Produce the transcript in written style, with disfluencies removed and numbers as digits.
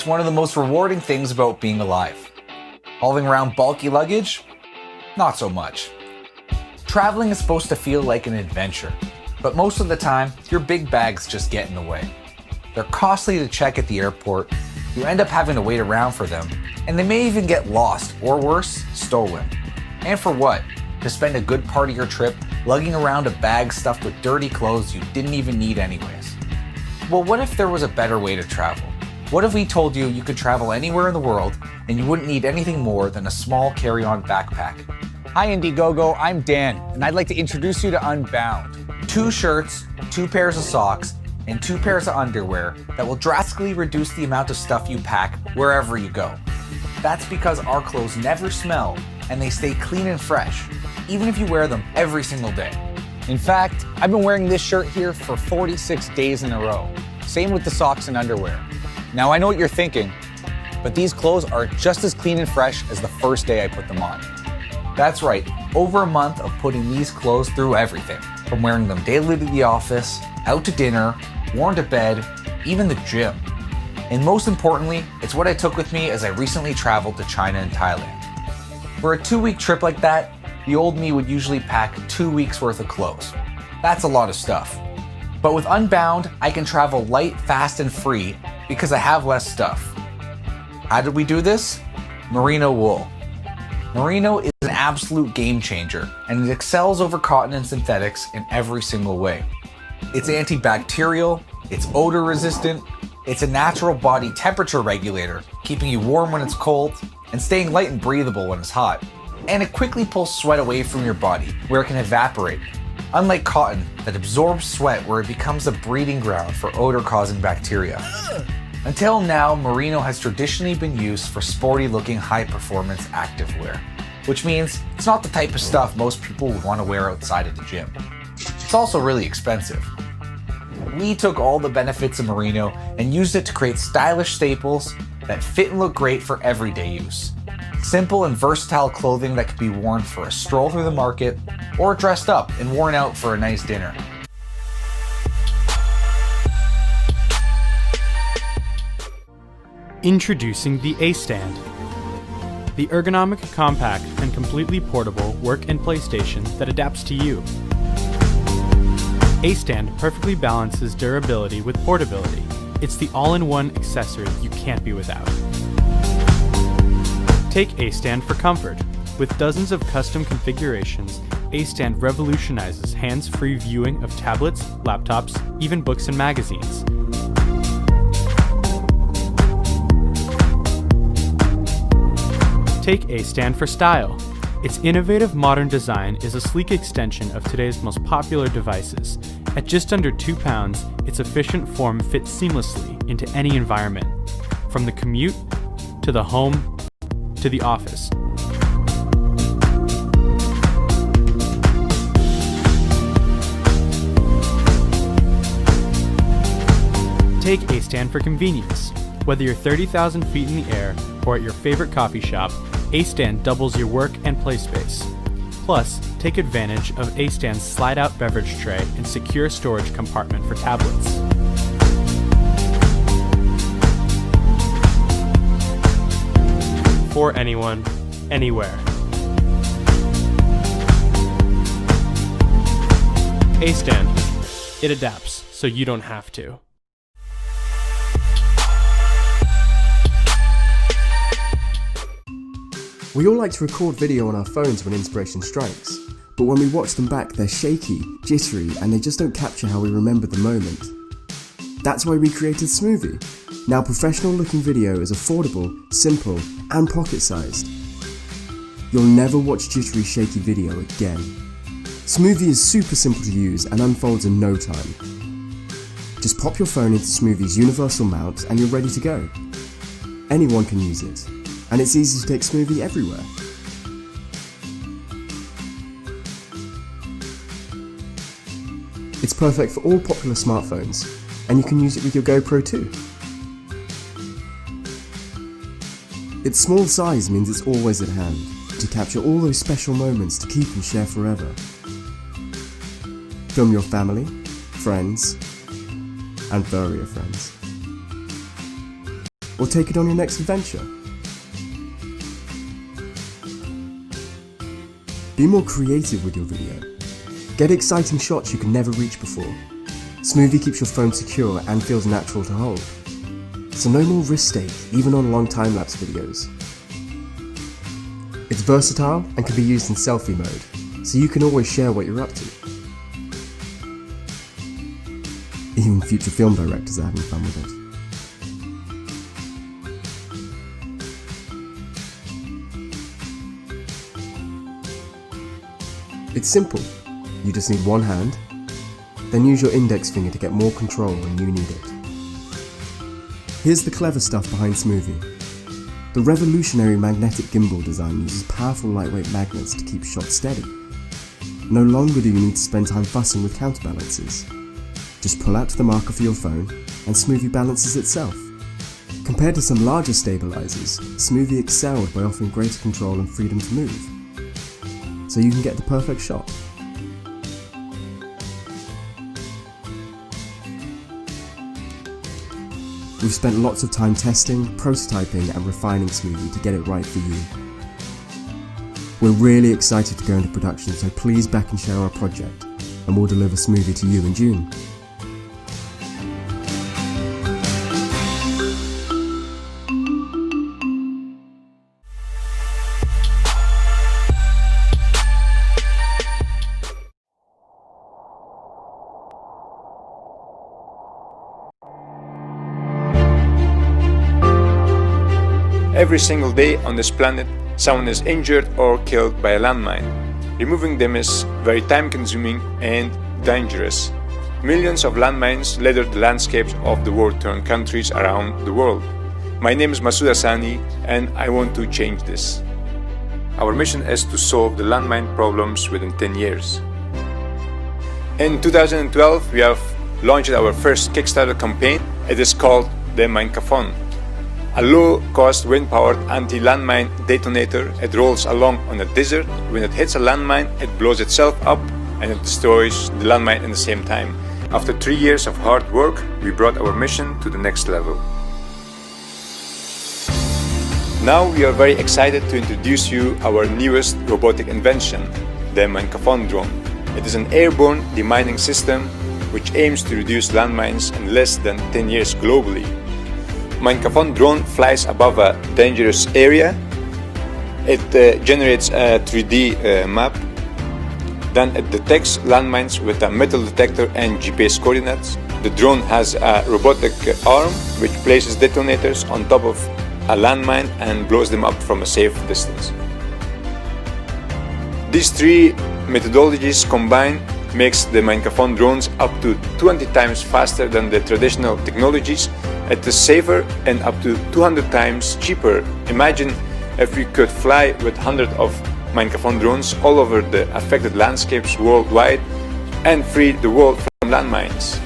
it's one of the most rewarding things about being alive. Hauling around bulky luggage? Not so much. Traveling is supposed to feel like an adventure, but most of the time, your big bags just get in the way. They're costly to check at the airport, you end up having to wait around for them, and they may even get lost, or worse, stolen. And for what? To spend a good part of your trip lugging around a bag stuffed with dirty clothes you didn't even need anyways. Well, what if there was a better way to travel? What if we told you you could travel anywhere in the world and you wouldn't need anything more than a small carry-on backpack? Hi Indiegogo, I'm Dan, and I'd like to introduce you to Unbound. 2 shirts, 2 pairs of socks, and 2 pairs of underwear that will drastically reduce the amount of stuff you pack wherever you go. That's because our clothes never smell and they stay clean and fresh, even if you wear them every single day. In fact, I've been wearing this shirt here for 46 days in a row. Same with the socks and underwear. Now I know what you're thinking, but these clothes are just as clean and fresh as the first day I put them on. That's right, over a month of putting these clothes through everything, from wearing them daily to the office, out to dinner, worn to bed, even the gym. And most importantly, it's what I took with me as I recently traveled to China and Thailand. For a 2-week trip like that, the old me would usually pack 2 weeks worth of clothes. That's a lot of stuff. But with Unbound, I can travel light, fast, and free because I have less stuff. How did we do this? Merino wool. Merino is an absolute game changer, and it excels over cotton and synthetics in every single way. It's antibacterial, it's odor resistant, it's a natural body temperature regulator, keeping you warm when it's cold, and staying light and breathable when it's hot. And it quickly pulls sweat away from your body, where it can evaporate. Unlike cotton, that absorbs sweat where it becomes a breeding ground for odor-causing bacteria. Until now, merino has traditionally been used for sporty-looking high-performance activewear, which means it's not the type of stuff most people would want to wear outside of the gym. It's also really expensive. We took all the benefits of merino and used it to create stylish staples that fit and look great for everyday use. Simple and versatile clothing that could be worn for a stroll through the market or dressed up and worn out for a nice dinner. Introducing the A-Stand. The ergonomic, compact, and completely portable work and play station that adapts to you. A-Stand perfectly balances durability with portability. It's the all-in-one accessory you can't be without. Take A-Stand for comfort. With dozens of custom configurations, A-Stand revolutionizes hands-free viewing of tablets, laptops, even books and magazines. Take A-Stand for style. Its innovative modern design is a sleek extension of today's most popular devices. At just under 2 pounds, its efficient form fits seamlessly into any environment, from the commute, to the home, to the office. Take A-Stand for convenience. Whether you're 30,000 feet in the air or at your favorite coffee shop, A-Stand doubles your work and play space. Plus, take advantage of A-Stand's slide-out beverage tray and secure storage compartment for tablets. For anyone, anywhere. A-Stand. It adapts, so you don't have to. We all like to record video on our phones when inspiration strikes, but when we watch them back they're shaky, jittery, and they just don't capture how we remember the moment. That's why we created Smoovie. Now professional looking video is affordable, simple, and pocket-sized. You'll never watch jittery, shaky video again. Smoovie is super simple to use and unfolds in no time. Just pop your phone into Smoovie's universal mount and you're ready to go. Anyone can use it. And it's easy to take Smoovie everywhere. It's perfect for all popular smartphones, and you can use it with your GoPro too. Its small size means it's always at hand, to capture all those special moments to keep and share forever. Film your family, friends, and furrier friends. or take it on your next adventure. Be more creative with your video. Get exciting shots you can never reach before. Smoovie keeps your phone secure and feels natural to hold. So no more wrist ache, even on long time-lapse videos. It's versatile and can be used in selfie mode, so you can always share what you're up to. Even future film directors are having fun with it. It's simple. You just need one hand, then use your index finger to get more control when you need it. Here's the clever stuff behind Smoovie. The revolutionary magnetic gimbal design uses powerful lightweight magnets to keep shots steady. No longer do you need to spend time fussing with counterbalances. Just pull out the marker for your phone and Smoovie balances itself. Compared to some larger stabilizers, Smoovie excelled by offering greater control and freedom to move, so you can get the perfect shot. We've spent lots of time testing, prototyping and refining Smoovie to get it right for you. We're really excited to go into production, so please back and share our project, and we'll deliver Smoovie to you in June. Every single day on this planet, someone is injured or killed by a landmine. Removing them is very time-consuming and dangerous. Millions of landmines litter the landscapes of the war-torn countries around the world. My name is Masoud Hassani and I want to change this. Our mission is to solve the landmine problems within 10 years. In 2012, we have launched our first Kickstarter campaign. It is called the Minecafon. A low-cost wind-powered anti-landmine detonator. It rolls along on a desert. When it hits a landmine, it blows itself up and it destroys the landmine in the same time. After 3 years of hard work, we brought our mission to the next level. Now we are very excited to introduce you our newest robotic invention, the Minecafon drone. It is an airborne demining system which aims to reduce landmines in less than 10 years globally. Minecafon drone flies above a dangerous area. It generates a 3D map. Then it detects landmines with a metal detector and GPS coordinates. The drone has a robotic arm which places detonators on top of a landmine and blows them up from a safe distance. These three methodologies combined makes the Minecafon drones up to 20 times faster than the traditional technologies. It is safer and up to 200 times cheaper. Imagine if we could fly with hundreds of Minecafon drones all over the affected landscapes worldwide and free the world from landmines.